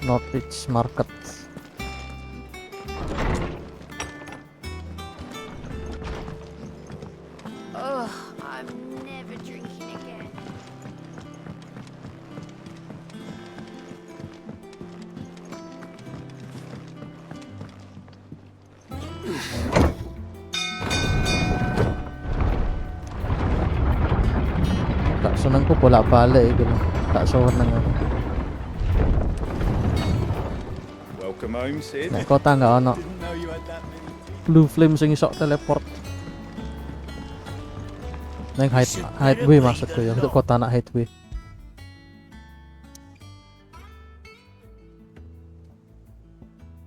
Norwich Market. Oh, I'm never drinking again. Tak seneng ko bolak-balik gitu loh. Tak seneng aku. Welcome home, Sid. Nek kota nggak ono Didn't know you had that many. blue flame sing iso teleport. Neng hideaway maksudku ya, untuk kota anak hideaway.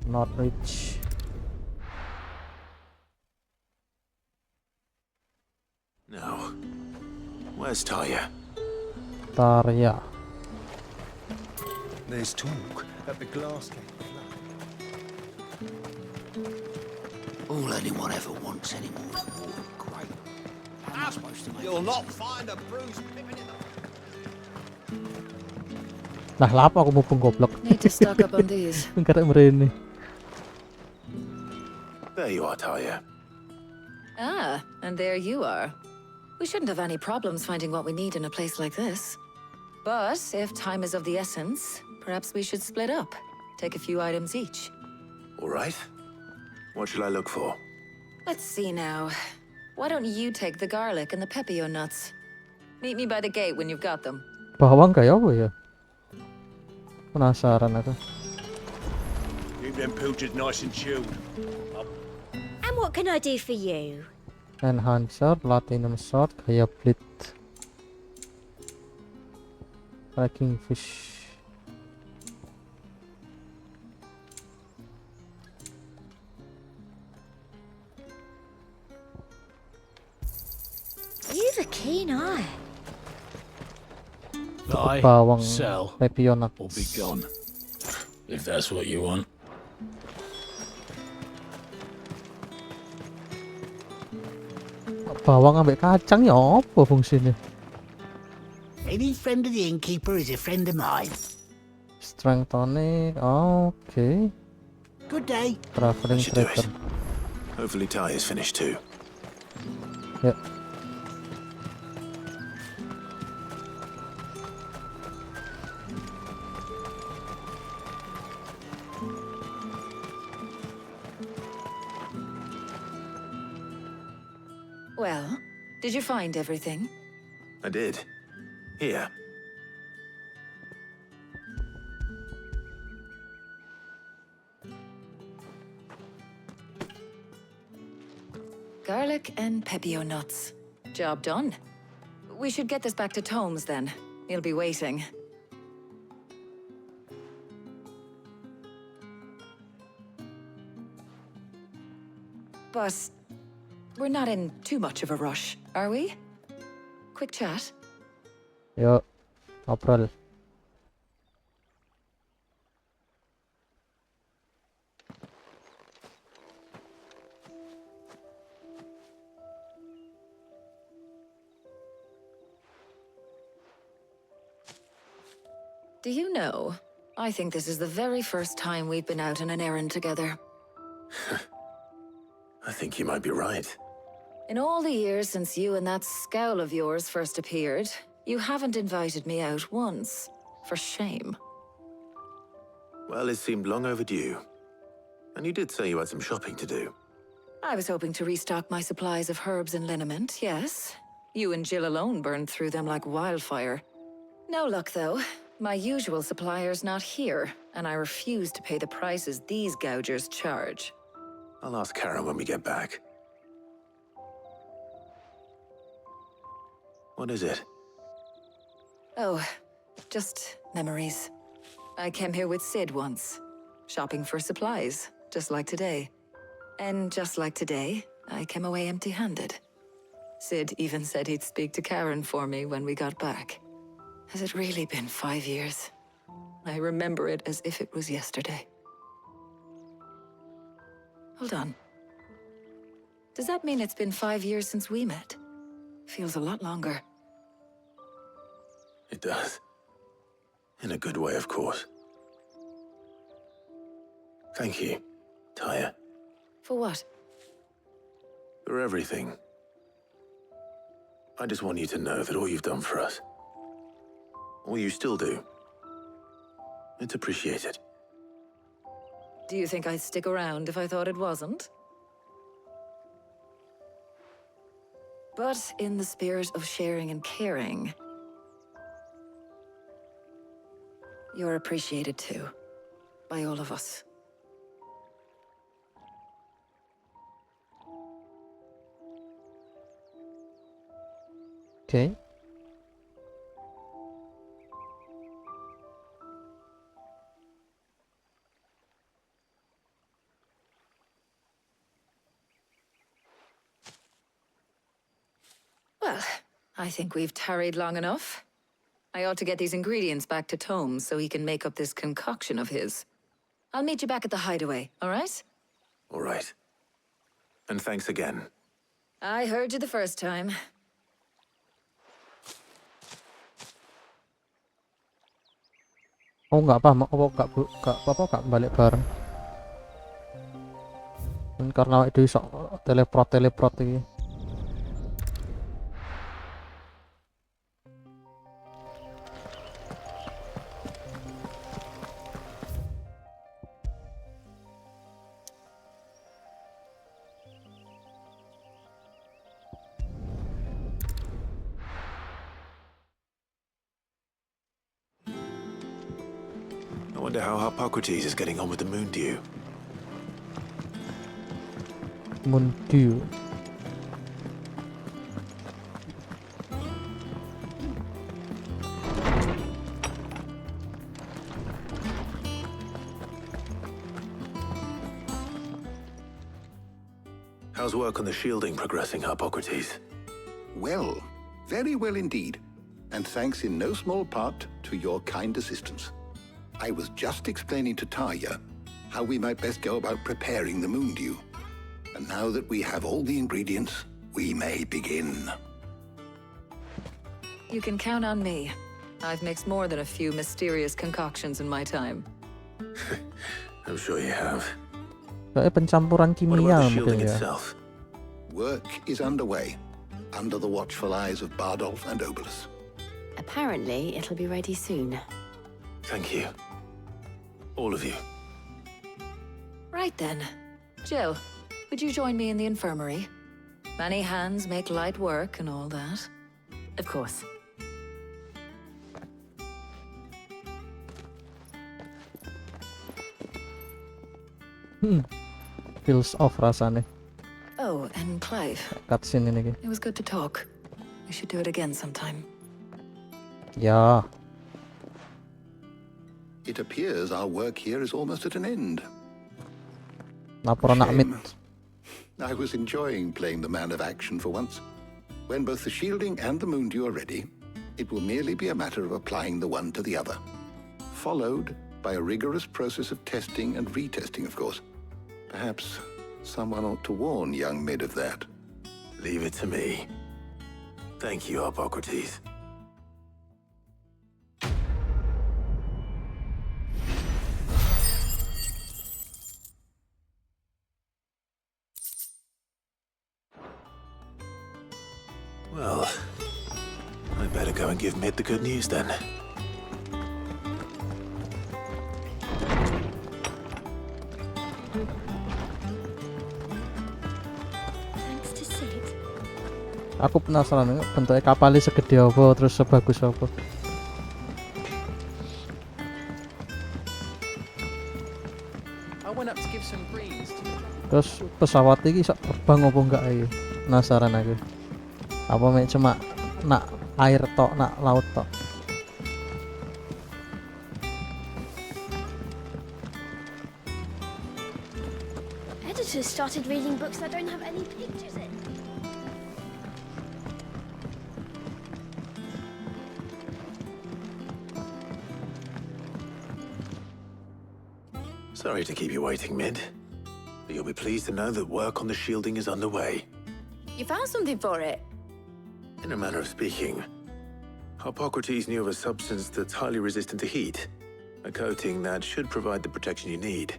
Norwich. No. Where's Talia? Tarya. There's talk that the glass gate flood. All anyone ever wants anymore is water. Great. How am I supposed to make You'll not find a bruised pippin in the... Lah lapa aku mumpung goblok. Need to stock up on these. Karek mrene. There you are, Talia. Ah, and there you are. We shouldn't have any problems finding what we need in a place like this. But if time is of the essence, perhaps we should split up. Take a few items each. All right. What shall I look for? Let's see now. Why don't you take the garlic and the pepio nuts? Meet me by the gate when you've got them. Bawang kayak apa ya? Penasaran aku. Keep them pilchards nice and chilled. And what can I do for you? Enhancer, Platinum Sword, kayak Blade. Tracking Fish. You've a keen eye. Buy, Bawang, sell, pepio nuts. or be gone. If that's what you want. Bawang ambek kacang ya apa fungsinya? Any friend of the innkeeper is a friend of mine. Strength tonic, okay. Good day. Traveling Should do it. tracker. Hopefully Talia's finished too. Ya. Well, did you find everything? I did. Here. Garlic and pepio nuts. Job done. We should get this back to Tomes then. He'll be waiting. But we're not in too much of a rush, are we? Quick chat. Yuk, ngobrol. Do you know, I think this is the very first time we've been out on an errand together. I think you might be right. In all the years since you and that scowl of yours first appeared, you haven't invited me out once. For shame. Well, it seemed long overdue. And you did say you had some shopping to do. I was hoping to restock my supplies of herbs and liniment, yes. You and Jill alone burned through them like wildfire. No luck, though. My usual supplier's not here, and I refuse to pay the prices these gougers charge. I'll ask Karen when we get back. What is it? Oh, just memories. I came here with Sid once, shopping for supplies, just like today. And just like today, I came away empty-handed. Sid even said he'd speak to Karen for me when we got back. Has it really been 5 years? I remember it as if it was yesterday. Hold on. Does that mean it's been 5 years since we met? Feels a lot longer. It does. In a good way, of course. Thank you, Tyre, For what? for everything. I just want you to know that all you've done for us, all you still do, it's appreciated. Do you think I'd stick around if I thought it wasn't? But in the spirit of sharing and caring, you're appreciated too, by all of us. Okay. Well, I think we've tarried long enough. I ought to get these ingredients back to Tome so he can make up this concoction of his. I'll meet you back at the hideaway, all right? All right. And thanks again. I heard you the first time. Oh nggak paham, nggak balik bareng. Dan karena itu iso teleport ini. I wonder how Hippocrates is getting on with the moon dew. Mundu. How's work on the shielding progressing, Hippocrates? Well, very well indeed. And thanks in no small part to your kind assistance. I was just explaining to Tarja how we might best go about preparing the moon dew. And now that we have all the ingredients, we may begin. You can count on me. I've mixed more than a few mysterious concoctions in my time. I'm sure you have. Kayak pencampuran What kimia about the mungkin shielding ya. itself? Work is underway, under the watchful eyes of Bardolph and Obolus. Apparently, it'll be ready soon. Thank you. All of you. Right then. Jill, would you join me in the infirmary? Many hands make light work and all that. Of course. Feels off rasanya. Oh, and Clive. Cutscene ini. It was good to talk. We should do it again sometime. Ya. It appears our work here is almost at an end. Lapor anak mit. Shame. I was enjoying playing the man of action for once. When both the shielding and the moon dew are ready, it will merely be a matter of applying the one to the other. Followed by a rigorous process of testing and retesting, of course. Perhaps someone ought to warn young Mid of that. Leave it to me. Thank you, Hippocrates. Well, I better go and give Mid the good news then. Thanks to Sid. Aku penasaran bentuknya kapalnya segede apa terus sebagus apa. I went up to give some greens to Terus pesawat ini iso terbang apa enggak ya? Penasaran aku. Apa mek cuma nak air tok, nak laut tok. Editors started reading books that don't have any pictures in. Sorry to keep you waiting, Mid. But you'll be pleased to know that work on the shielding is underway. You found something for it? In a manner of speaking, Hippocrates knew of a substance that's highly resistant to heat, a coating that should provide the protection you need.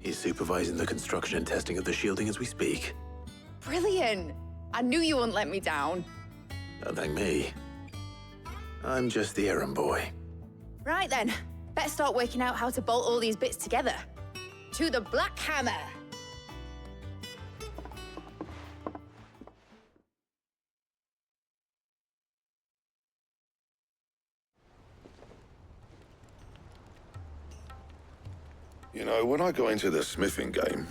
He's supervising the construction and testing of the shielding as we speak. Brilliant! I knew you wouldn't let me down. Don't thank me. I'm just the errand boy. Right then, better start working out how to bolt all these bits together. To the Black Hammer! You know, when I got into the smithing game,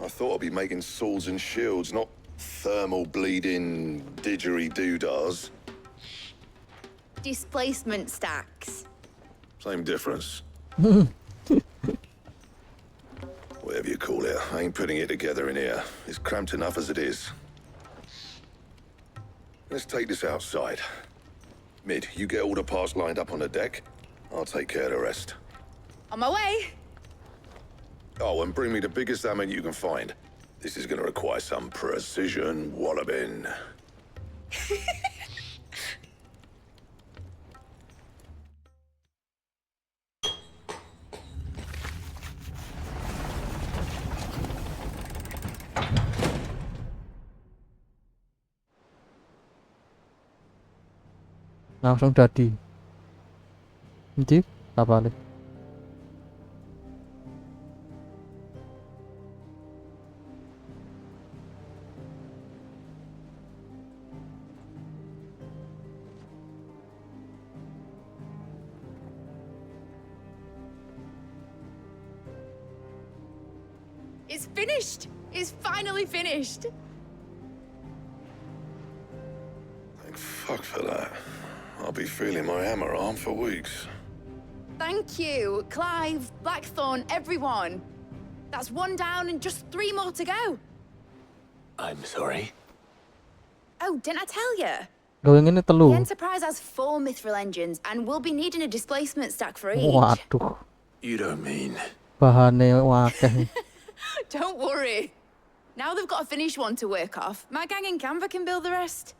I thought I'd be making swords and shields, not thermal bleeding didgeridoo-dahs. Displacement stacks. Same difference. Whatever you call it, I ain't putting it together in here. It's cramped enough as it is. Let's take this outside. Mid, you get all the parts lined up on the deck. I'll take care of the rest. On my way! Oh, and bring me the biggest hammer you can find. This is gonna require some precision walloping. Langsung jadi. Nanti tak balik. It's finished! It's finally finished! Thank fuck for that. I'll be feeling my hammer arm for weeks. Thank you, Clive, Blackthorn, everyone. That's one down and just 3 more to go. I'm sorry. Oh, didn't I tell you? Going ini The telu. Enterprise has 4 mithril engines, and we'll be needing a displacement stack for each. Waduh, You don't mean... bahannya wakeh. Don't worry. Now they've got a finished one to work off. My gang in Canva can build the rest.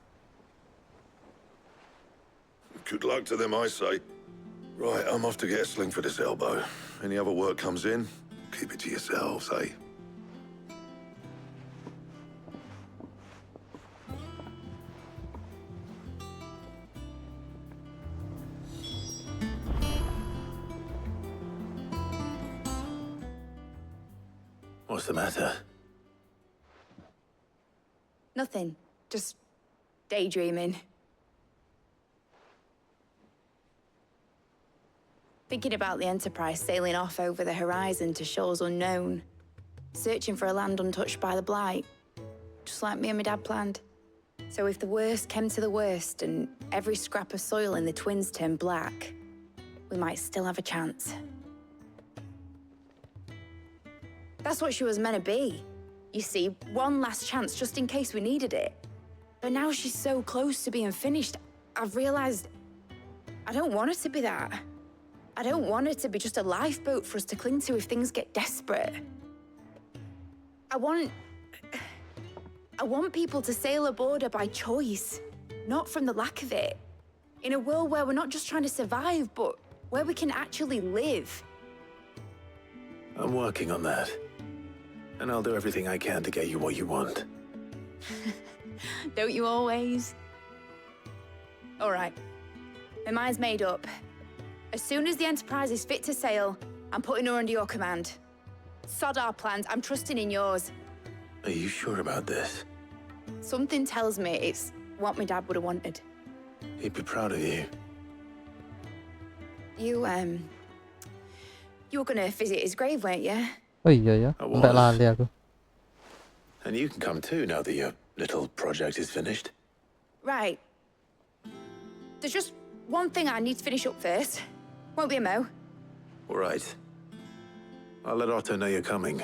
Good luck to them, I say. Right, I'm off to get a sling for this elbow. Any other work comes in, keep it to yourselves, eh? What's the matter? Nothing. Just daydreaming. Thinking about the Enterprise sailing off over the horizon to shores unknown. Searching for a land untouched by the Blight. Just like me and my dad planned. So if the worst came to the worst and every scrap of soil in the Twins turned black, we might still have a chance. That's what she was meant to be. You see, one last chance just in case we needed it. But now she's so close to being finished, I've realized I don't want it to be that. I don't want it to be just a lifeboat for us to cling to if things get desperate. I want people to sail aboard her by choice, not from the lack of it. In a world where we're not just trying to survive, but where we can actually live. I'm working on that. And I'll do everything I can to get you what you want. Don't you always? All right. My mind's made up. As soon as the Enterprise is fit to sail, I'm putting her under your command. Sod our plans, I'm trusting in yours. Are you sure about this? Something tells me it's what my dad would have wanted. He'd be proud of you. You were gonna visit his grave, weren't you? Oh iya ya, I sampai was. lali aku. And you can come too now that your little project is finished. Right. There's just one thing I need to finish up first. Won't be a mo. All right. I'll let Otto know you're coming.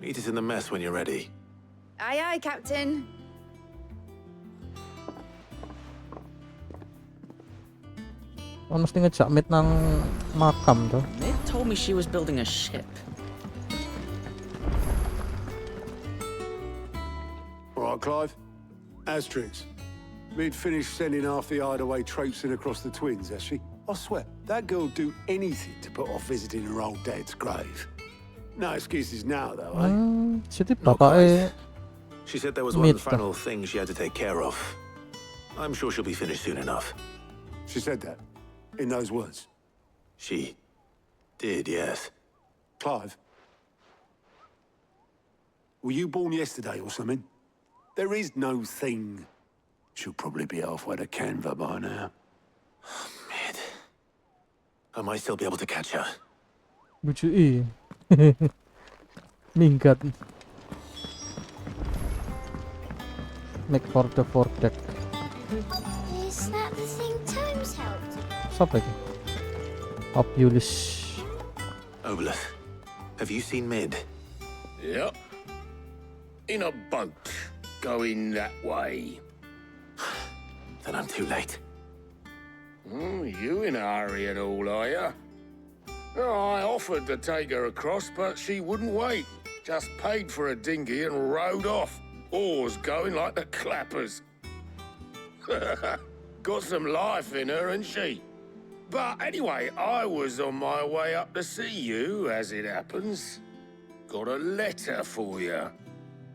Meet us in the mess when you're ready. Aye, aye, Captain. Oh, mesti ngejak meet nang makam tuh. Mid told me she was building a ship. All right, Clive. Asterix. Mid finished sending half the hideaway traipsing across the Twins, has she? I swear, that girl'd do anything to put off visiting her old dad's grave. No excuses now, though, eh? Jadi Not bapaknya She said there was one Mid- final thing she had to take care of. I'm sure she'll be finished soon enough. She said that. In those words. She did, yes. Clive. Were you born yesterday or something? There is no thing. She'll probably be halfway to Canva by now. Mid. I might still be able to catch her. lucu minggat. Make for the foredeck. Is that the thing Tomes helped? Siapa lagi? Obulus. Obelus, have you seen Mid? Yep. In a boat, going that way. Then I'm too late. You in a hurry and all, are you? I offered to take her across, but she wouldn't wait. Just paid for a dinghy and rowed off. Oars going like the clappers. Got some life in her, ain't she? But anyway, I was on my way up to see you, as it happens. Got a letter for you.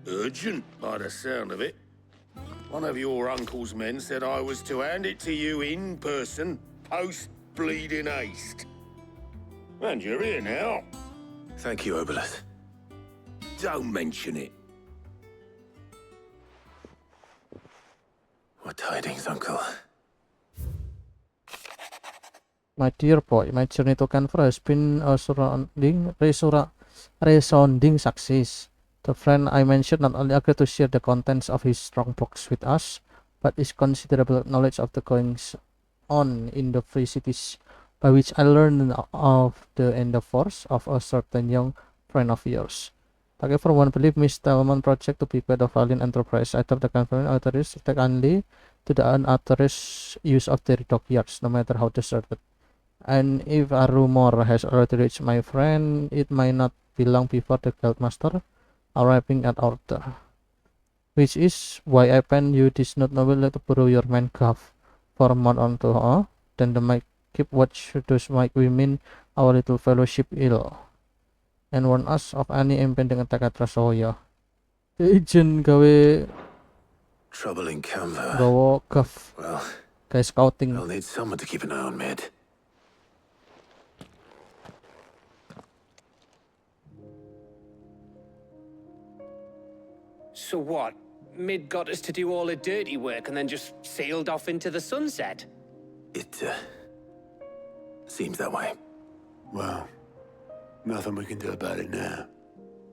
Urgent, by the sound of it. One of your uncle's men said I was to hand it to you in person, post-bleeding haste. And you're here now. Thank you, Obelus. Don't mention it. What tidings, Uncle? My dear boy, my journey to Canva has been a resounding success. The friend I mentioned not only agreed to share the contents of his strong box with us, but his considerable knowledge of the goings on in the free cities, by which I learned of the endeavors of a certain young friend of yours. Thank you for one believe Miss Talman project to be quite a valiant enterprise. I thought the conference authorities take only to the unauthorized use of their dockyards, no matter how deserted. And if a rumor has already reached my friend, it might not be long before the guildmaster arriving at our door. Which is why I pen you this note novel to borrow your man Gav for a month on to then the might keep watch those might we mean our little fellowship ill, and warn us of any impending attack at Rasoya. Agent gawe Trouble in Canva. gawa Gav Well, guys scouting. I'll need someone to keep an eye on Mid. So what? Mid got us to do all the dirty work and then just sailed off into the sunset? It, seems that way. Well, nothing we can do about it now.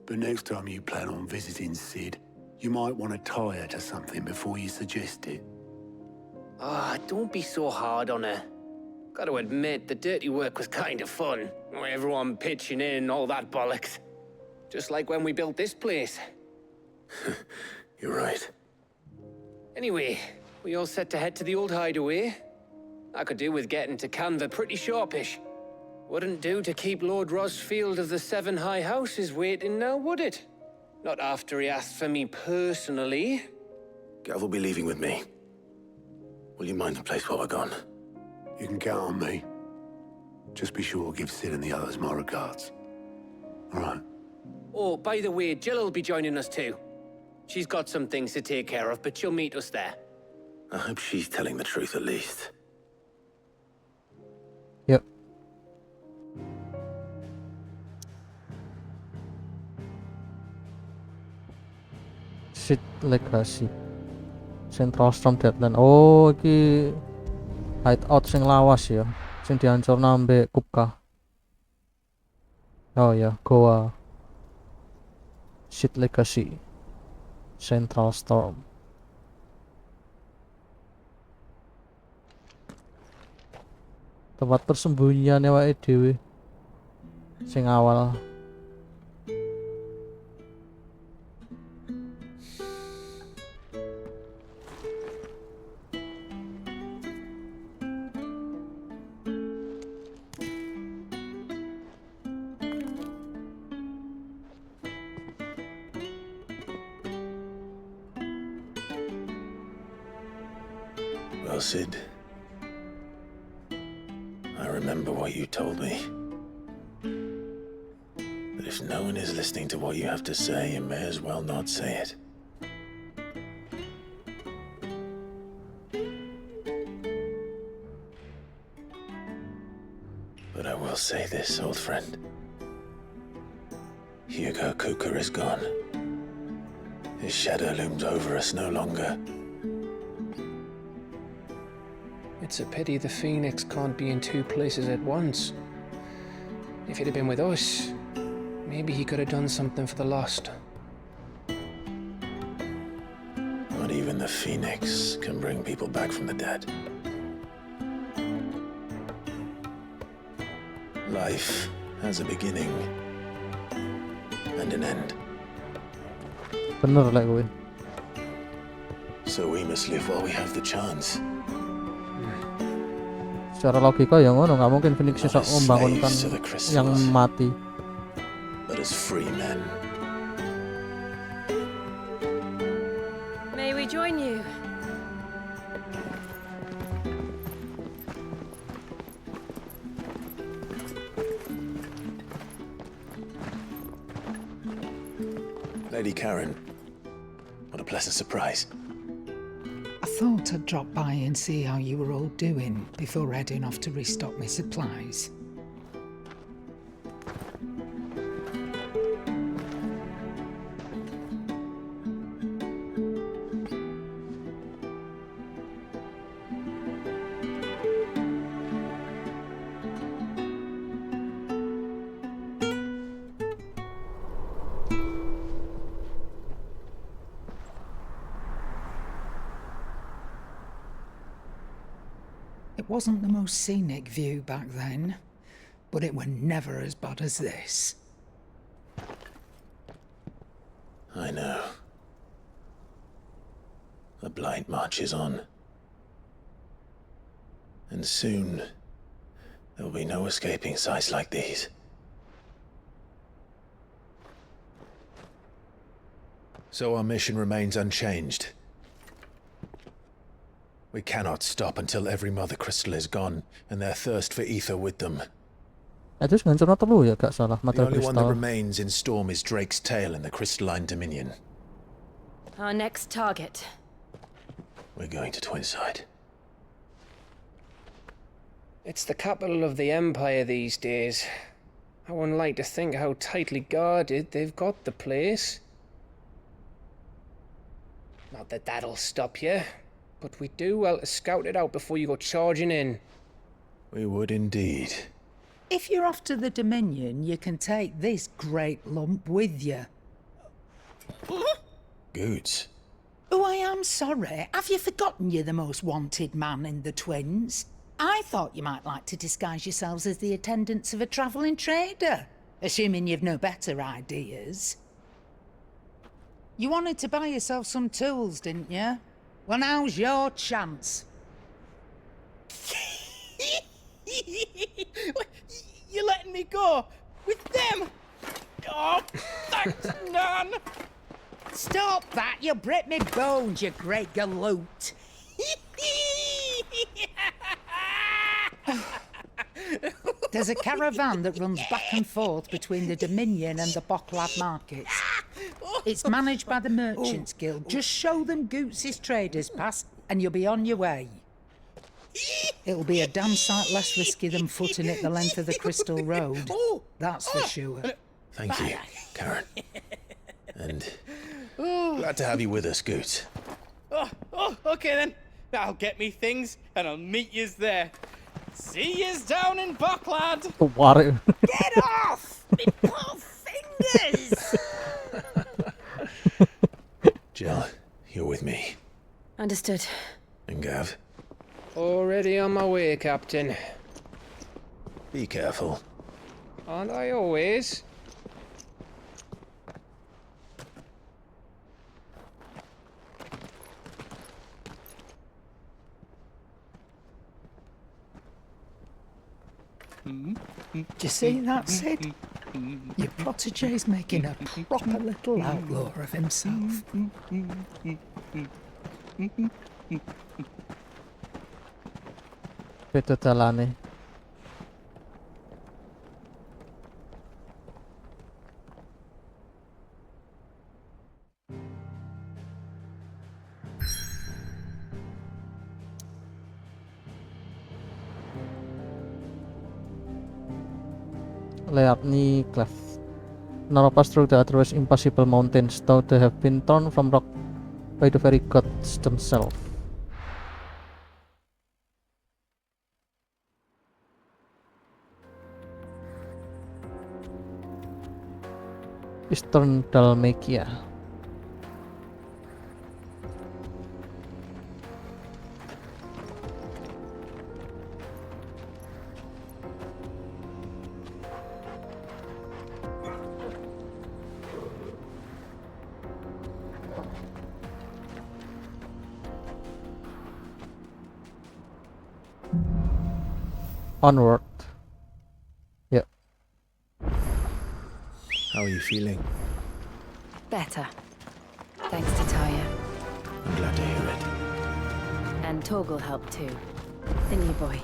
But next time you plan on visiting Sid, you might want to tie her to something before you suggest it. Ah, don't be so hard on her. Gotta admit, the dirty work was kind of fun. Everyone pitching in, all that bollocks. Just like when we built this place. You're right. Anyway, we all set to head to the old hideaway. I could do with getting to Canva pretty sharpish. Wouldn't do to keep Lord Rosfield of the Seven High Houses waiting now, would it? Not after he asked for me personally. Gav will be leaving with me. Will you mind the place while we're gone? You can count on me. Just be sure to give Sid and the others my regards. All right. Oh, by the way, Jill will be joining us too. She's got some things to take care of, but she'll meet us there. I hope she's telling the truth at least. Yep. Shit Legacy. Central Storm Deadland. Oh, iki hideout sing lawas ya. Sing dihancurna ambek Kupka. Oh ya, Goa. Shit Legacy. Central Storm. Tempat persembunyian awake dhewe sing awal. Well, Sid, I remember what you told me. But If no one is listening to what you have to say, you may as well not say it. But I will say this, old friend. Hugo Kuka is gone. His shadow looms over us no longer. It's a pity the Phoenix can't be in two places at once. If he'd have been with us, maybe he could have done something for the lost. Not even the Phoenix can bring people back from the dead. Life has a beginning and an end. Bener lah gue. So we must live while we have the chance. Secara logika ya ngono, nggak mungkin Phoenix bisa membangunkan yang mati. But as free men. May we join you? Lady Karen, what a pleasant surprise. I thought I'd drop by and see how you were all doing before heading off to restock my supplies. It wasn't the most scenic view back then, but it were never as bad as this. I know. The blight marches on. And soon, there will be no escaping sights like these. So our mission remains unchanged. We cannot stop until every mother crystal is gone, and their thirst for ether with them. Itu sebenarnya telu ya, gak salah. The Mata only one that kristal. remains in Storm is Drake's tail in the crystalline dominion. Our next target. We're going to Twinside. It's the capital of the Empire these days. I wouldn't like to think how tightly guarded they've got the place. Not that that'll stop you, but we do well to scout it out before you go charging in. We would indeed. If you're off to the Dominion, you can take this great lump with you. Goods. Oh, I am sorry. Have you forgotten you're the most wanted man in the Twins? I thought you might like to disguise yourselves as the attendants of a travelling trader, assuming you've no better ideas. You wanted to buy yourself some tools, didn't you? Well, now's your chance. You're letting me go with them? Oh, thanks, Nan. Stop that! You'll break me bones, you great galoot. There's a caravan that runs back and forth between the Dominion and the Bocklad markets. It's managed by the Merchants Guild. Just show them Goots' traders pass and you'll be on your way. It'll be a damn sight less risky than footing it the length of the Crystal Road. That's for sure. Thank you, Karen. And glad to have you with us, Goots. Okay then. I'll get me things and I'll meet yous there. See yous down in Bocklad. Warik. Get off! Me poor fingers! Jill, you're with me. Understood. And Gav, Already on my way, Captain. be careful. Aren't I always? Do you see that, Sid? Your protege's making a proper little outlaw of himself. Itu dalane. Learny Cleft. None of us through the otherwise impassable mountains, though they have been torn from rock by the very gods themselves. Eastern Dalmatia. Onward. Yep. How are you feeling? Better. Thanks to Taya. I'm glad to hear it. And Torgal helped too. The new boy.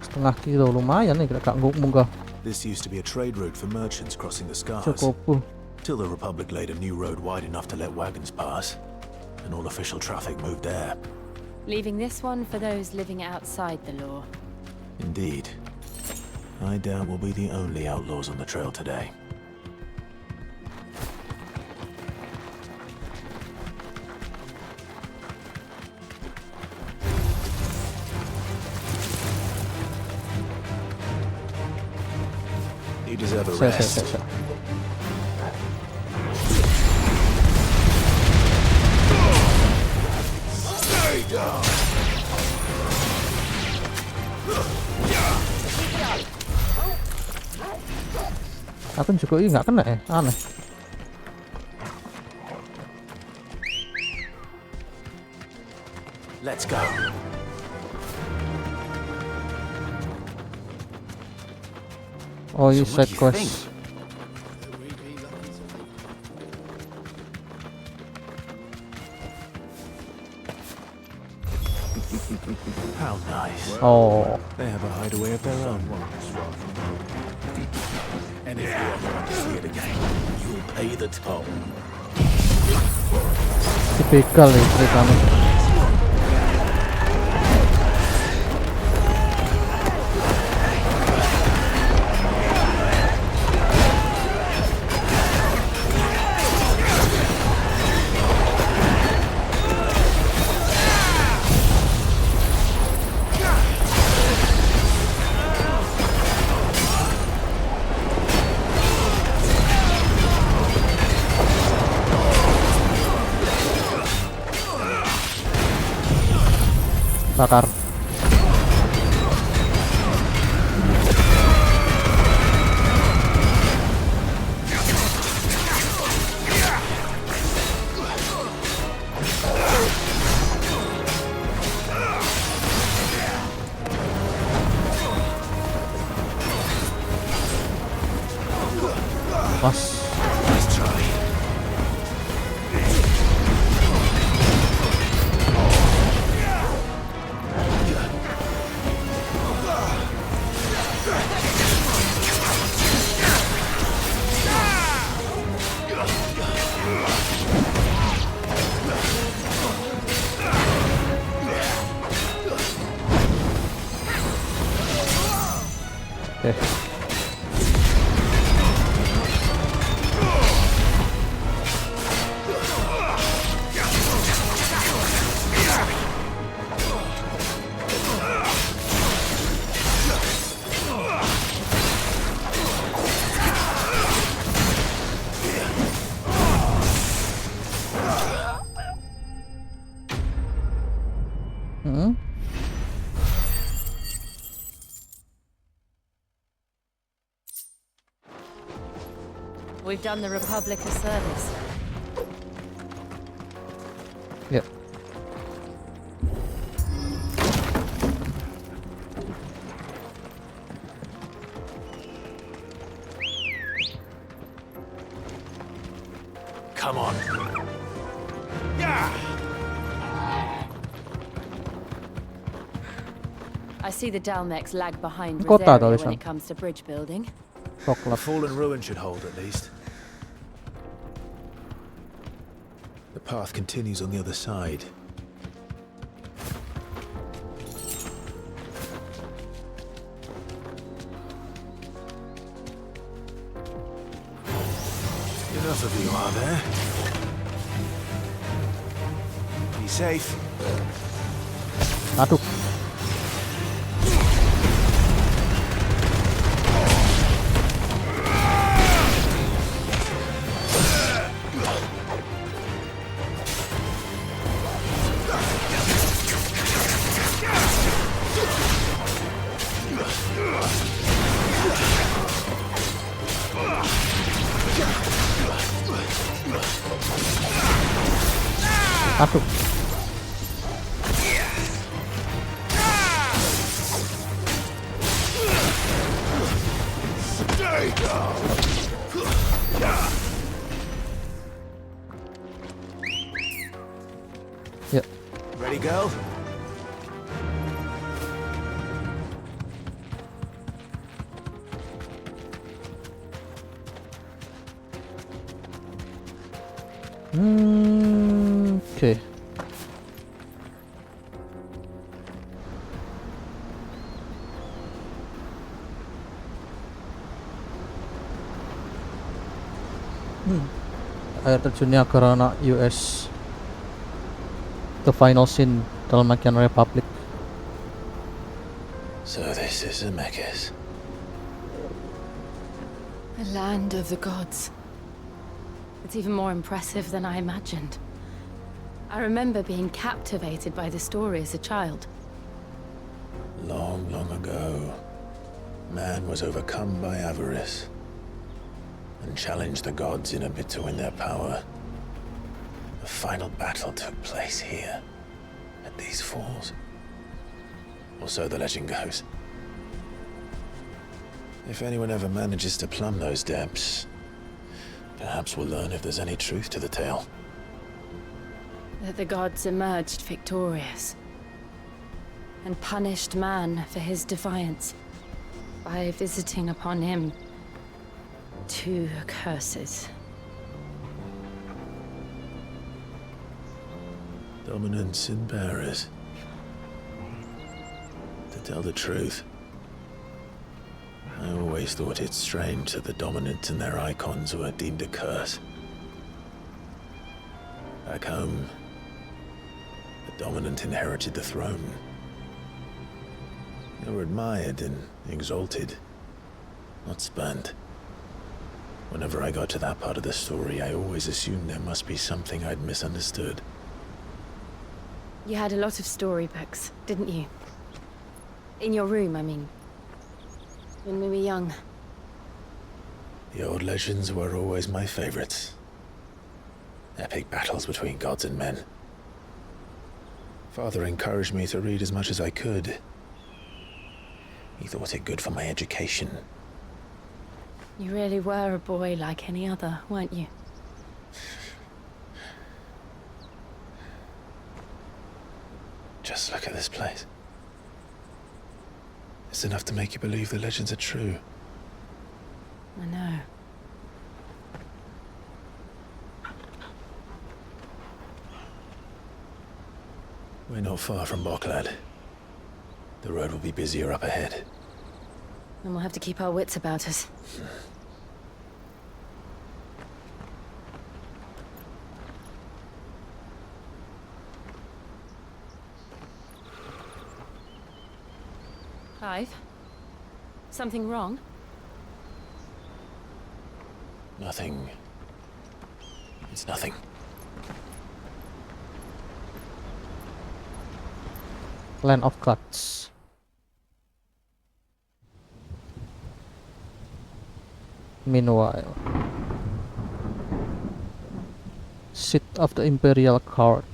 Setengah kilo lumayan nih gak munggah. This used to be a trade route for merchants crossing the scars. Cukup. Till the Republic laid a new road wide enough to let wagons pass, and all official traffic moved there. Leaving this one for those living outside the law. Indeed. I doubt we'll be the only outlaws on the trail today. You deserve a rest. Stay down. Aku juga nggak kena ya, aneh. Let's go. Oh, you side quest. How nice. Oh. They have a hideaway of their own. And if you ever want to see it again, you'll pay the toll. Tipikal ya ceritanya. Bakar. Pas. Okay. We've done the Republic a service. Yep. Come on. Yeah. I see the Dalmex lag behind Kota Rosaria when tulisan. it comes to bridge building. A fallen ruin should hold at least. The path continues on the other side. enough of you, are there? Be safe. Aduh. Aduh. Ya. Ready, girl? Oke. Air terjunnya karena US. The final scene dalam Makian Republic. So this is Zemeckis. The land of the gods. It's even more impressive than I imagined. I remember being captivated by the story as a child. Long, long ago, man was overcome by avarice and challenged the gods in a bid to win their power. The final battle took place here, at these falls. Or so the legend goes. If anyone ever manages to plumb those depths, perhaps we'll learn if there's any truth to the tale. That the gods emerged victorious and punished man for his defiance by visiting upon him 2 curses. Dominance and bearers. To tell the truth, I always thought it strange that the dominant and their icons were deemed a curse. Back home, the dominant inherited the throne. They were admired and exalted, not spurned. Whenever I got to that part of the story, I always assumed there must be something I'd misunderstood. You had a lot of storybooks, didn't you? In your room, I mean. When we were young. The old legends were always my favorites. Epic battles between gods and men. Father encouraged me to read as much as I could. He thought it good for my education. You really were a boy like any other, weren't you? Just look at this place. It's enough to make you believe the legends are true. I know. We're not far from Boklad. The road will be busier up ahead. And we'll have to keep our wits about us. Clive? Something wrong? Nothing. It's nothing. Land of Gods. Meanwhile, seat of the Imperial Court.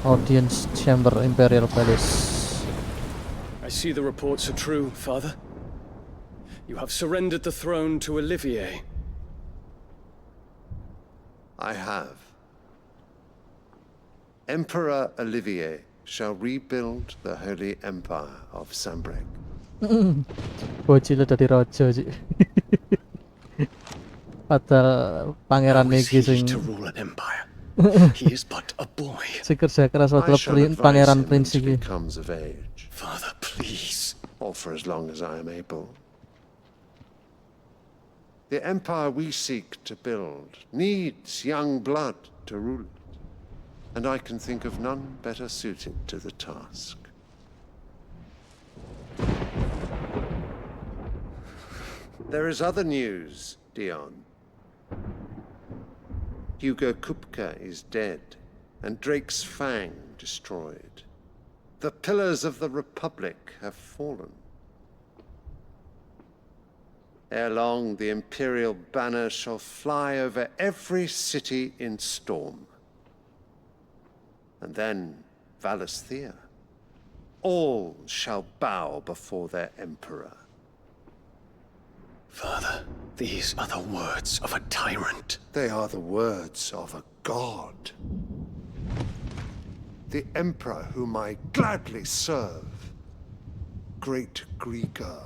Audience chamber, Imperial Palace. I see the reports are true, Father. You have surrendered the throne to Olivier. I have. Emperor Olivier shall rebuild the Holy Empire of Sambrek. Bocil dari raja sih. Padahal pangeran iki sing to rule an empire. He is but a boy. Si kerja keras wakil pangeran prince iki. Comes of age. Father, please. Or for as long as I am able. The empire we seek to build needs young blood to rule it, and I can think of none better suited to the task. There is other news, Dion. Hugo Kupka is dead, and Drake's Fang destroyed. The pillars of the Republic have fallen. Ere long, the Imperial banner shall fly over every city in storm. And then Valisthea. All shall bow before their Emperor. Father, these are the words of a tyrant. They are the words of a god. The Emperor whom I gladly serve. Great Grieger,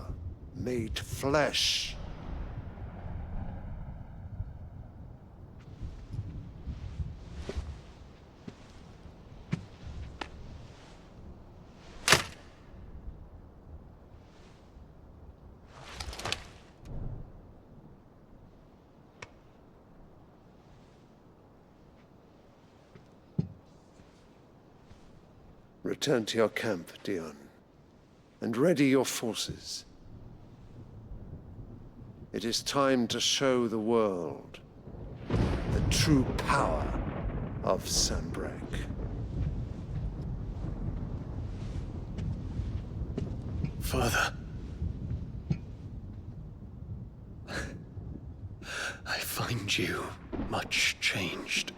made flesh. Return to your camp, Dion, and ready your forces. It is time to show the world the true power of Sanbreque. Father, I find you much changed.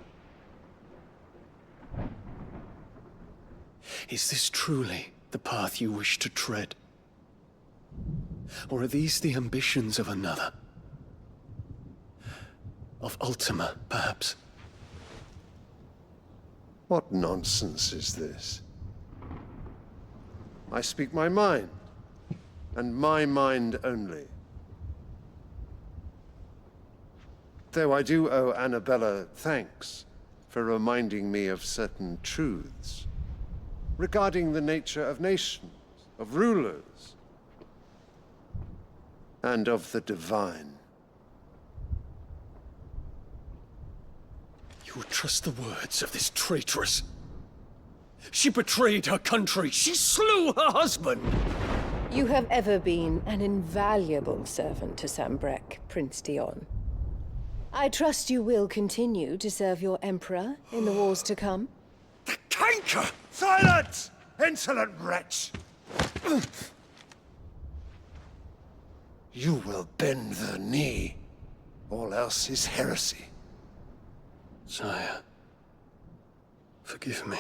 Is this truly the path you wish to tread? Or are these the ambitions of another? Of Ultima, perhaps? What nonsense is this? I speak my mind, and my mind only. Though I do owe Annabella thanks for reminding me of certain truths regarding the nature of nations, of rulers, and of the divine. You would trust the words of this traitress? She betrayed her country. She slew her husband. You have ever been an invaluable servant to Sanbreque, Prince Dion. I trust you will continue to serve your Emperor in the wars to come. The canker! Silence! Insolent wretch! You will bend the knee. All else is heresy. Sire, forgive me.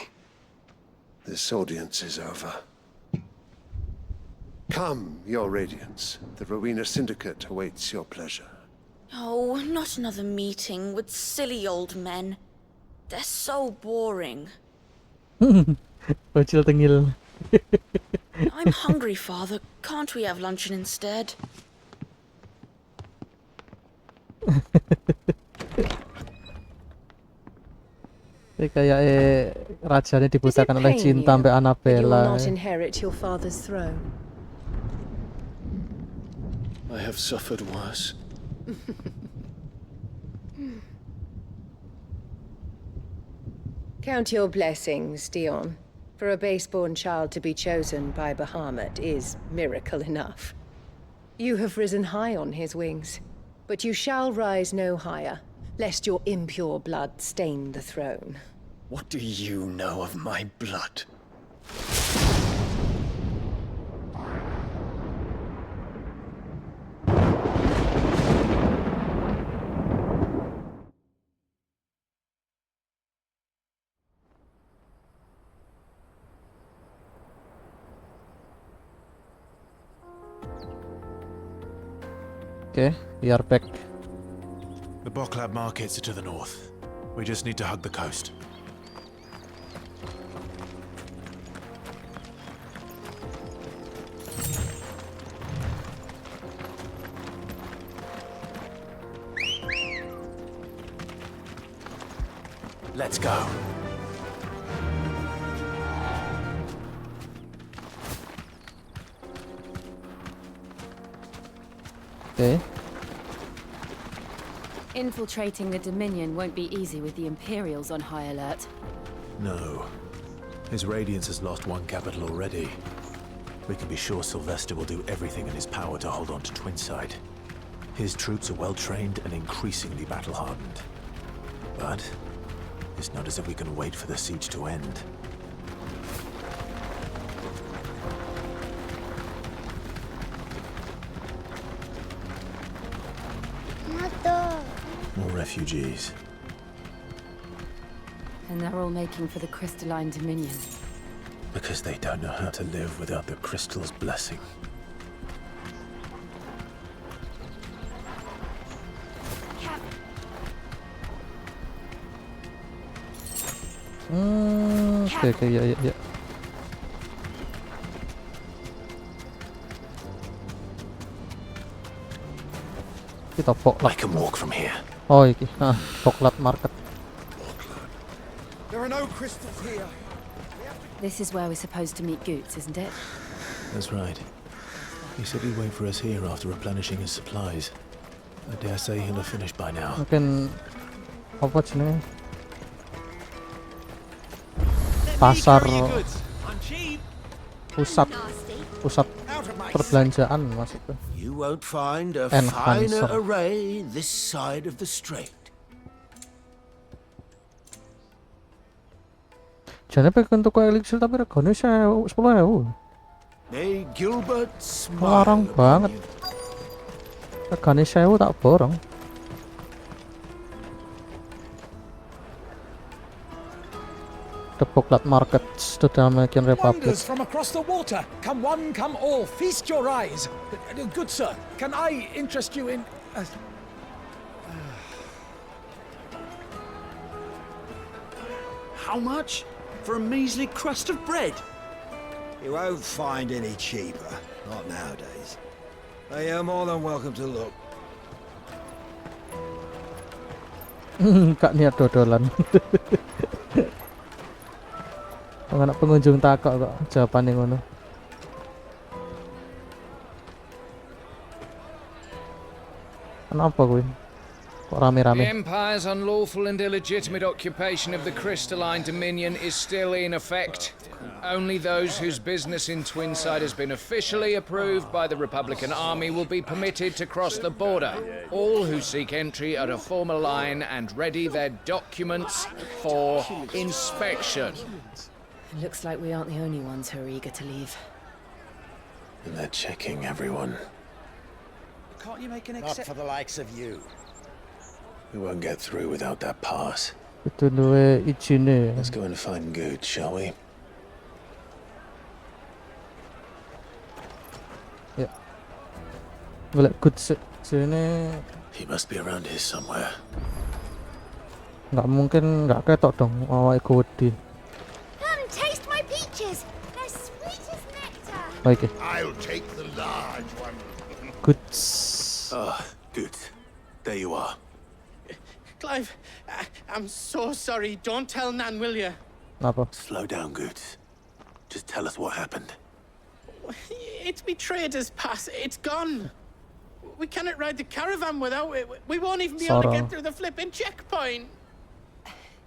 This audience is over. Come, your Radiance. The Rowena Syndicate awaits your pleasure. Oh, not another meeting with silly old men. They're so boring. Bocil tengil. I'm hungry, Father. Can't we have luncheon instead? Ini kayak rajanya dibutakan oleh pain cinta you sampai that you will Annabella. not inherit your father's throne? I have suffered worse. Count your blessings, Dion. For a base-born child to be chosen by Bahamut is miracle enough. You have risen high on his wings, but you shall rise no higher, lest your impure blood stain the throne. What do you know of my blood? Okay, we are back. The Boklab markets are to the north. We just need to hug the coast. Let's go. Okay. Infiltrating the Dominion won't be easy with the Imperials on high alert. No. His Radiance has lost one capital already. We can be sure Sylvester will do everything in his power to hold on to Twinside. His troops are well-trained and increasingly battle-hardened. But it's not as if we can wait for the siege to end. More refugees. And they're all making for the crystalline Dominion. Because they don't know how to live without the crystal's blessing. Okay, yeah. Kita I can walk from here. Oh, iki. Boklat market. There are no crystals here. This is where we're supposed to meet Goots, isn't it? That's right. He said he'd wait for us here after replenishing his supplies. I dare say he'll have finished by now. Mungkin apa jenenge? Pasar pusat perbelanjaan maksudnya. You won't find a Enhancer. finer array this side of the strait. Jane pengen tuku elixir tapi regane 10.000. May Gilbert Larang smile. banget. Regane 1.000 tak borong. The Boklat markets, the Dalmatian Republic. Wonders from across the water. Come one, come all. Feast your eyes. Good sir, can I interest you in... How much? For a measly crust of bread? You won't find any cheaper. Not nowadays. But you're more than welcome to look. Gak niat dodolan. Anak pengunjung takok kok jawabane ngono. Kenapa kuwi? Kok rame-rame? The Empire's unlawful and illegitimate occupation of the crystalline Dominion is still in effect. Only those whose business in Twinside has been officially approved by the Republican Army will be permitted to cross the border. All who seek entry are to form a line and ready their documents for inspection. It looks like we aren't the only ones who are eager to leave. And they're checking everyone. Can't you make an exception? Not for the likes of you. We won't get through without that pass. Itu duwe ijine. Let's go and find Good, shall we? Ya. Golek Good sini. He must be around here somewhere. Nggak mungkin nggak ketok dong awake gede. Come taste my peaches. They're sweet as nectar. Okay. I'll take the large one. Good. Good. There you are. Clive, I'm so sorry. Don't tell Nan, will you? Apa? Slow down, Good. Just tell us what happened. It's me trader's pass. It's gone. We cannot ride the caravan without it. We won't even be able to get through the flipping checkpoint.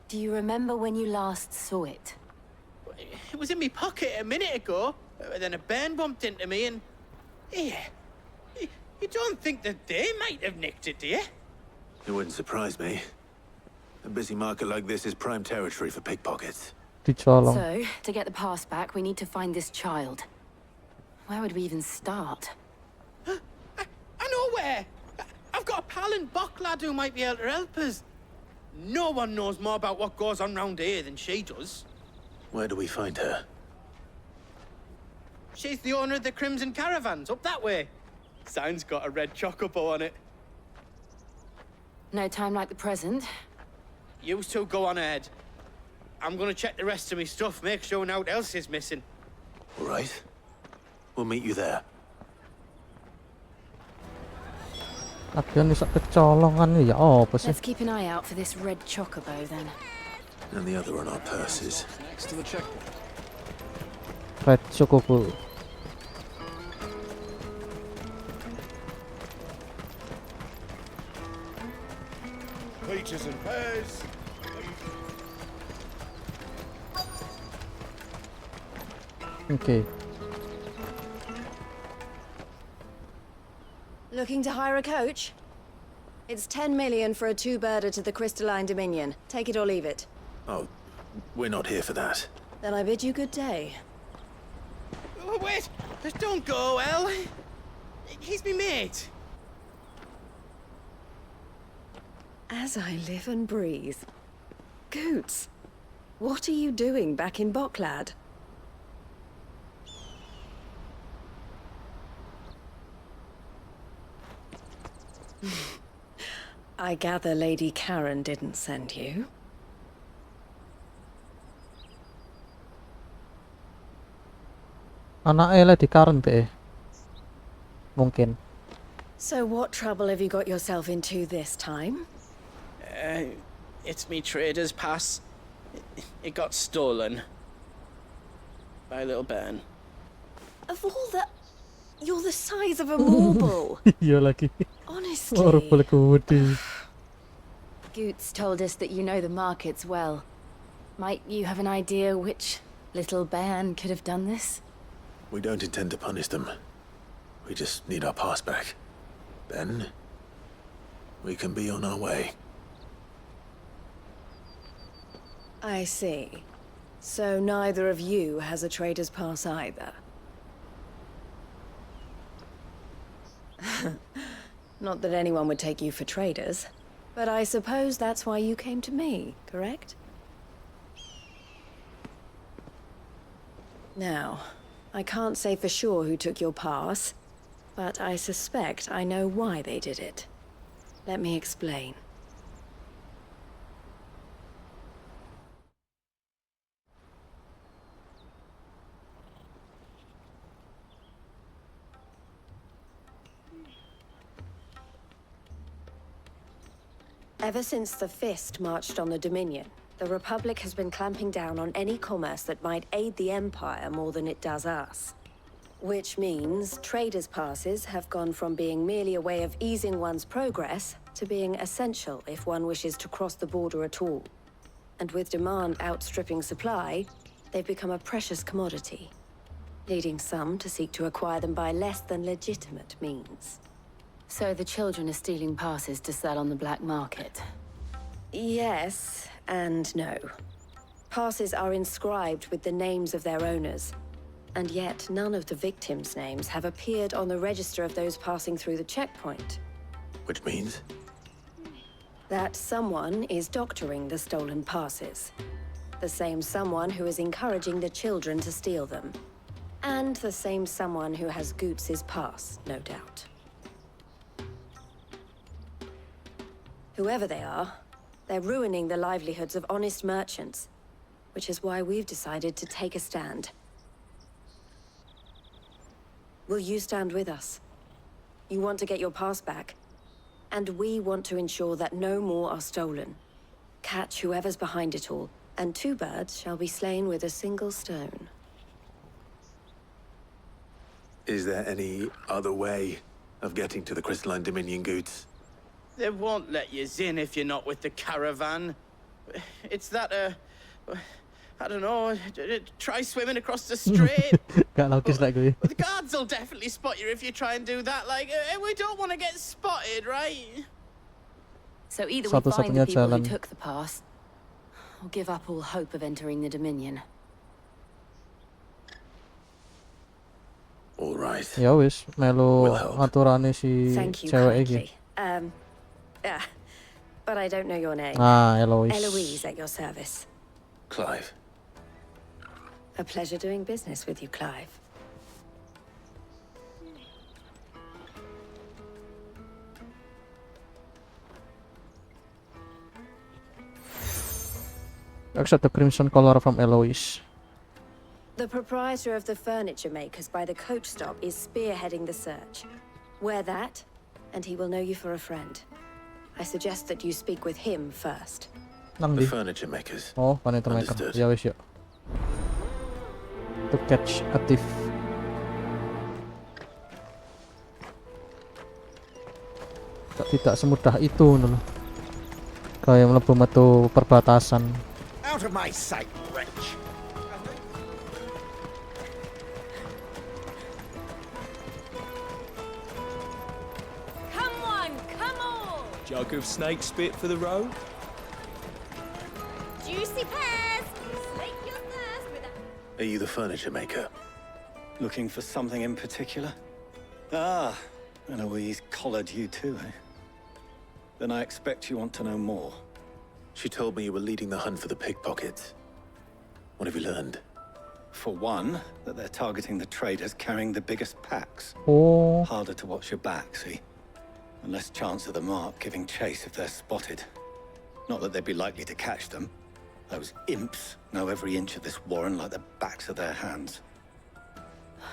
Do you remember when you last saw it? It was in my pocket a minute ago. Then a bairn bumped into me and... Yeah. You don't think that they might have nicked it, do you? It wouldn't surprise me. A busy market like this is prime territory for pickpockets. Dicolong. So, to get the pass back, we need to find this child. Where would we even start? I know where! I've got a pal in Bock lad who might be able to help us. No one knows more about what goes on round here than she does. Where do we find her? She's the owner of the Crimson Caravans, up that way. Sign's got a red chocobo on it. No time like the present. You two go on ahead. I'm gonna check the rest of my stuff, make sure nothing else is missing. All right. We'll meet you there. Agian iso kecolongan ya apa sih? Let's keep an eye out for this red chocobo then. And the other on our purses. Next to the checkpoint. Red chocobo. peaches and pears. Okay. Looking to hire a coach? It's 10 million for a two-birder to the Crystalline Dominion. Take it or leave it. Oh, we're not here for that. Then I bid you good day. Oh, wait! Don't go, El. He's me mate. As I live and breathe. Goots, what are you doing back in Boklad? I gather Lady Karen didn't send you. Anaknya Lady Karen be. Mungkin. So what trouble have you got yourself into this time? It's me trader's pass. It got stolen. By a little bairn. Of all the... You're the size of a marble. Iya lagi. Honestly. Orang paling gede. Goots told us that you know the markets well. Might you have an idea which little bairn could have done this? We don't intend to punish them. We just need our pass back. Then, we can be on our way. I see. So neither of you has a trader's pass either. Not that anyone would take you for traders, but I suppose that's why you came to me, correct? Now, I can't say for sure who took your pass, but I suspect I know why they did it. Let me explain. Ever since the Fist marched on the Dominion, the Republic has been clamping down on any commerce that might aid the Empire more than it does us. Which means traders' passes have gone from being merely a way of easing one's progress to being essential if one wishes to cross the border at all. And with demand outstripping supply, they've become a precious commodity, leading some to seek to acquire them by less than legitimate means. So the children are stealing passes to sell on the black market? Yes and no. Passes are inscribed with the names of their owners, and yet none of the victims' names have appeared on the register of those passing through the checkpoint. Which means? That someone is doctoring the stolen passes. The same someone who is encouraging the children to steal them. And the same someone who has Goots's pass, no doubt. Whoever they are, they're ruining the livelihoods of honest merchants, which is why we've decided to take a stand. Will you stand with us? You want to get your pass back, and we want to ensure that no more are stolen. Catch whoever's behind it all, and two birds shall be slain with a single stone. Is there any other way of getting to the Crystalline Dominion, Goots? They won't let you in if you're not with the caravan. It's that, I don't know, try swimming across the strait. Gak logis lah gue. The guards will definitely spot you if you try and do that. Like, we don't want to get spotted, right? So either we find the Satu-satunya people who jalan. took the pass, or give up all hope of entering the Dominion. All right. Ya wis, melu aturane si Thank you cewek iki. kindly. But I don't know your name. Ah, Eloise. Eloise at your service. Clive. A pleasure doing business with you, Clive. Accept the crimson collar from Eloise. The proprietor of the furniture makers by the coach stop is spearheading the search. Wear that, and he will know you for a friend. I suggest that you speak with him first. The furniture makers. Oh, furniture maker. Understood. Ya wis yuk. To catch a thief. Tidak semudah itu loh. Kayak mlebu metu perbatasan. Out of my sight, wretch! Come on, come on! Jug of snake spit for the road? Juicy pears! Slake your thirst with a... Are you the furniture maker? Looking for something in particular? Ah, and Eloise collared you too, eh? Then I expect you want to know more. She told me you were leading the hunt for the pickpockets. What have you learned? For one, that they're targeting the traders carrying the biggest packs. Oh. Harder to watch your back, see? And less chance of the mark giving chase if they're spotted. Not that they'd be likely to catch them. Those imps know every inch of this warren like the backs of their hands.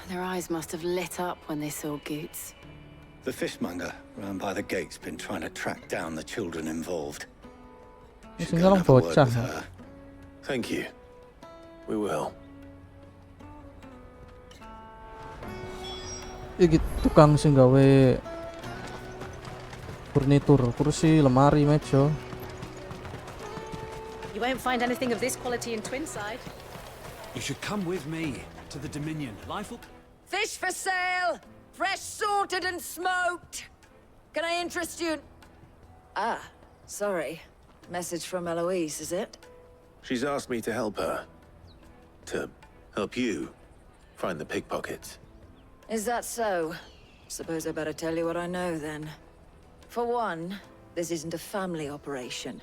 Their eyes must have lit up when they saw Goots. The fishmonger round by the gate's been trying to track down the children involved. Sing orang bocah. Thank you. We will. Iki tukang sing gawe furnitur, kursi, lemari, meja. You won't find anything of this quality in Twinside. You should come with me to the Dominion. Life will... Fish for sale! Fresh sorted and smoked! Can I interest you in... Ah, sorry. Message from Eloise, is it? She's asked me to help her. To help you find the pickpockets. Is that so? Suppose I better tell you what I know, then. For one, this isn't a family operation.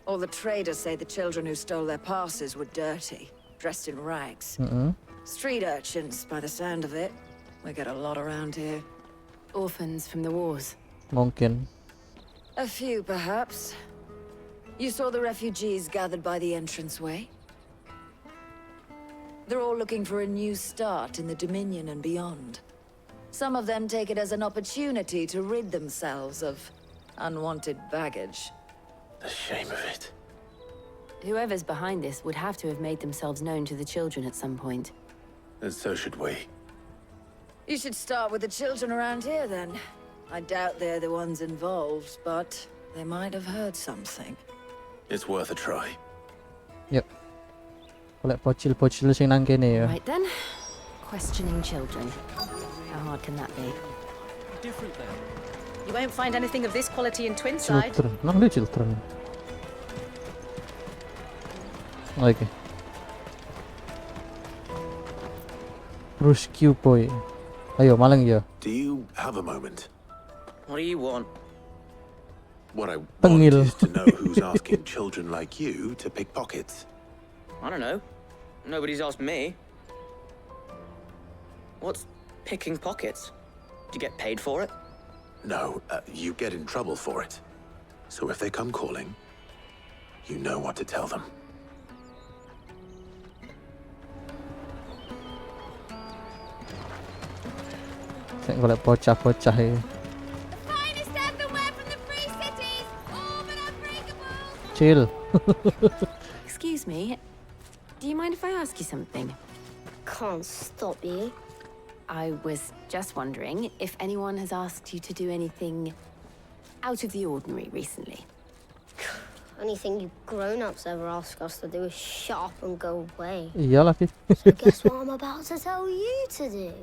All the traders say the children who stole their passes were dirty, dressed in rags. Street urchins, by the sound of it. We get a lot around here. Orphans from the wars. Mungkin. A few, perhaps. You saw the refugees gathered by the entranceway? They're all looking for a new start in the Dominion and beyond. Some of them take it as an opportunity to rid themselves of unwanted baggage. The shame of it. Whoever's behind this would have to have made themselves known to the children at some point. And so should we. You should start with the children around here, then. I doubt they're the ones involved, but they might have heard something. It's worth a try. Yep. Golek bocil-bocil sing nang kene ya. Right then. Questioning children. How hard can that be? Different then. You won't find anything of this quality in Twinside. Children. Nang dia children. Okay. Rescue boy. Ayo, malang ya. Do you have a moment? What do you want? What I want Tengil. is to know who's asking children like you to pick pockets. I don't know. Nobody's asked me. What's picking pockets? Do you get paid for it? No, you get in trouble for it. So if they come calling, you know what to tell them. Sing golek bocah-bocah e. Finest everywhere from the free cities! All but unbreakable! Chill. Excuse me. Do you mind if I ask you something? Can't stop you. I was just wondering if anyone has asked you to do anything out of the ordinary recently. Anything you grown-ups ever ask us to do is shut up and go away. Iya lagi. So guess what I'm about to tell you to do?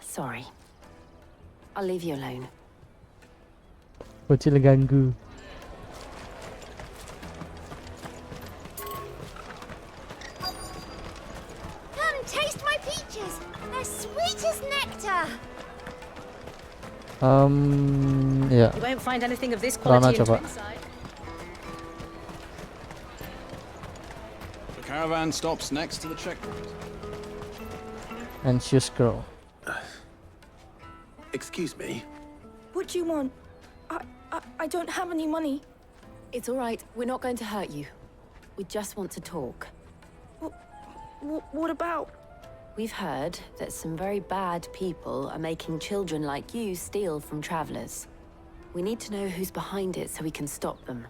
Sorry. I'll leave you alone. Bocil ganggu. Come, taste my peaches! They're sweet as nectar! Ya. You won't find anything of this Rana quality in coba. Twinside. The caravan stops next to the checkpoint. Anxious girl. Excuse me. What do you want? I don't have any money. It's all right. We're not going to hurt you. We just want to talk. What about? We've heard that some very bad people are making children like you steal from travelers. We need to know who's behind it so we can stop them.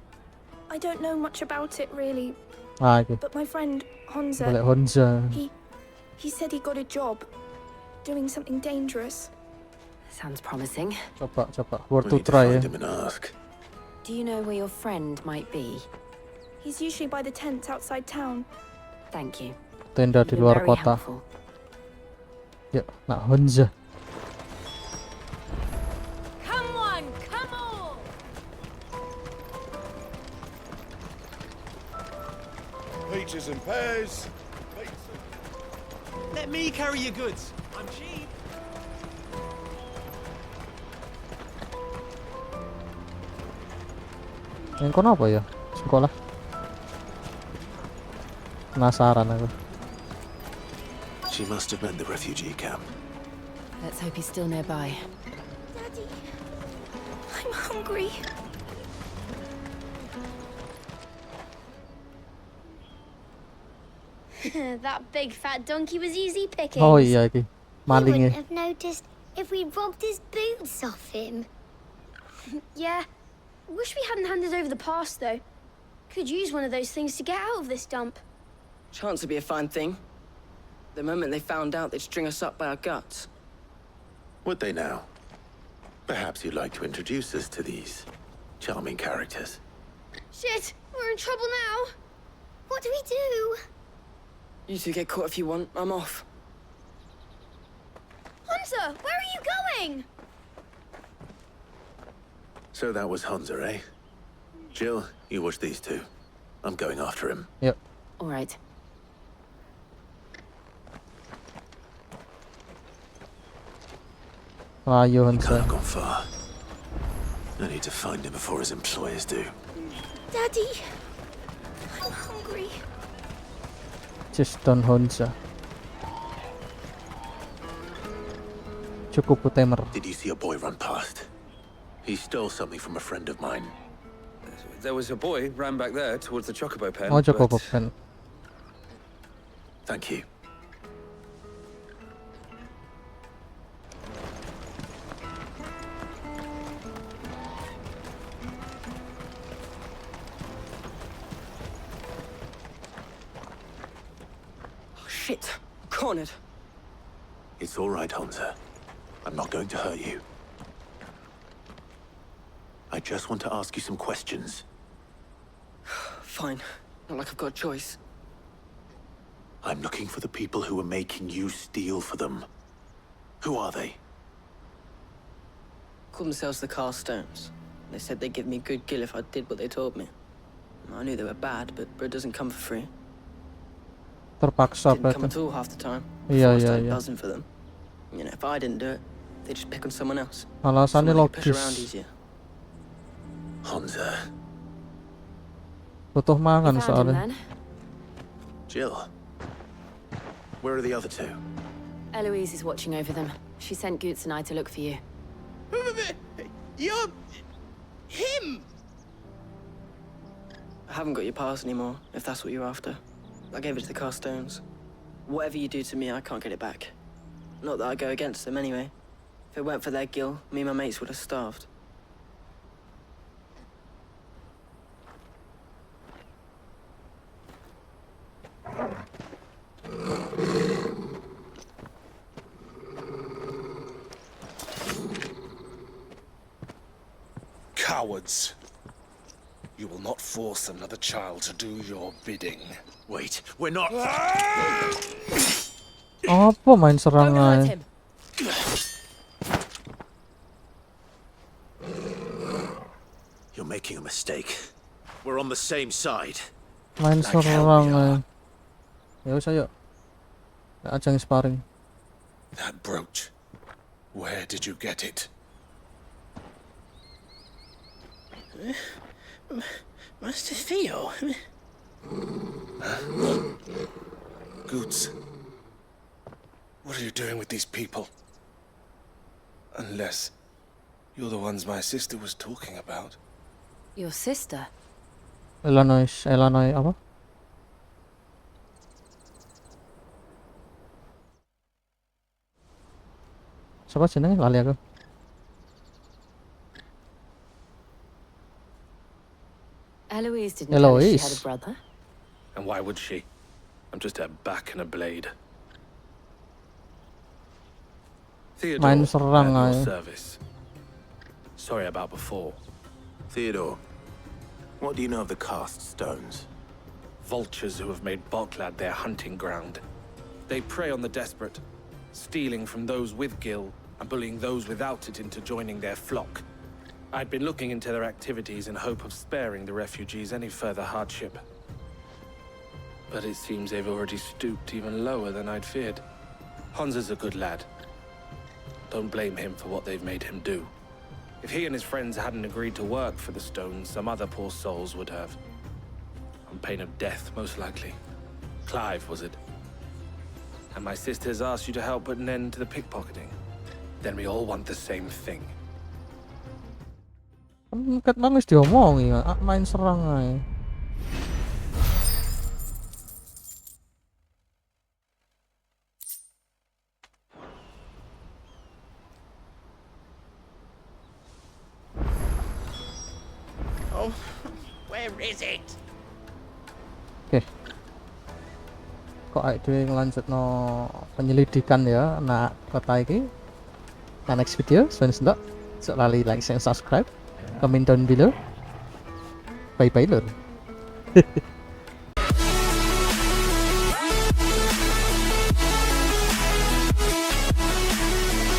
I don't know much about it, really. Okay. But my friend, Honza... Golek Honza. He said he got a job. Doing something dangerous. Sounds promising. Coba. Worth We to need to try find ya. him and ask. Do you know where your friend might be? He's usually by the tents outside town. Thank you. Tenda di luar kota. Ya, nah Hunza. Come on, come on! Peaches and pears. Let me carry your goods. I'm cheap. Yang kono apa ya? Sekolah. Penasaran aku. She must have meant the refugee camp. Let's hope he's still nearby. Daddy, I'm hungry. That big fat donkey was easy pickings. Oh iya iki. Maling You ya. wouldn't have noticed if we robbed his boots off him. Yeah. Wish we hadn't handed over the pass, though. Could use one of those things to get out of this dump. Chance would be a fine thing. The moment they found out, they'd string us up by our guts. Would they now? Perhaps you'd like to introduce us to these charming characters. Shit, we're in trouble now. What do we do? You two get caught if you want. I'm off. Hunter, where are you going? So that was Hunza, eh? Jill, you watch these two. I'm going after him. Yep. All right. Ayo He can't Hunza. have gone far. I need to find him before his employers do. Daddy, I'm hungry. Just don't Hunza. Cukup Utemer. Did you see a boy run past? He stole something from a friend of mine. There was a boy ran back there towards the chocobo pen. Oh, Chocobo but- Pen. Thank you. Oh, shit. Cornered. It's all right, Hunza. I'm not going to hurt you. I just want to ask you some questions. Fine. Not like I've got a choice. I'm looking for the people who are making you steal for them. Who are they? Called themselves the Carstones. They said they'd give me good gill if I did what they told me. I knew they were bad, but bread doesn't come for free. Terpaksa Didn't come berarti. at all half the time. Iya, Before I iya, started iya. buzzing for them. You know, if I didn't do it, they'd just pick on someone else. Alasannya Someone they could push around logis. easier. Hunza. Butuh mangan You found him soalnya. then? Jill. Where are the other two? Eloise is watching over them. She sent Goots and I to look for you. You're... him! I haven't got your pass anymore, if that's what you're after. I gave it to the Carstones. Whatever you do to me, I can't get it back. Not that I go against them anyway. If it weren't for their gill, me and my mates would have starved. Cowards. You will not force another child to do your bidding. Wait, we're not... Apa main serang aja? You're making a mistake. We're on the same side. Main Like hell serang we aja. are. Ya wis ayo. Ajang sparring. That brooch. Where did you get it? Master Theo? Goots. What are you doing with these people? Unless you're the ones my sister was talking about. Your sister? Illinois apa? Siapa jenenge lali aku. Eloise didn't tell us she had a Eloise. brother. And why would she? I'm just a back and a blade. Theodore, Main serang at your aja. service. Sorry about before. Theodore, What do you know of the cast stones? Vultures who have made Barklad their hunting ground. They prey on the desperate, stealing from those with gil and bullying those without it into joining their flock. I'd been looking into their activities in hope of sparing the refugees any further hardship. But it seems they've already stooped even lower than I'd feared. Hans is a good lad. Don't blame him for what they've made him do. If he and his friends hadn't agreed to work for the stones, some other poor souls would have. On pain of death, most likely. Clive, was it? And my sisters asked you to help put an end to the pickpocketing. Then we all want the same thing. Ket mang wis diomongi, main serang ae. Oh, where is it? Oke. Kok ae dhewe nglanjutno penyelidikan ya nak kota iki. Nah, next video sebenarnya sok lali like and subscribe. Comment down below. Bye bye lur.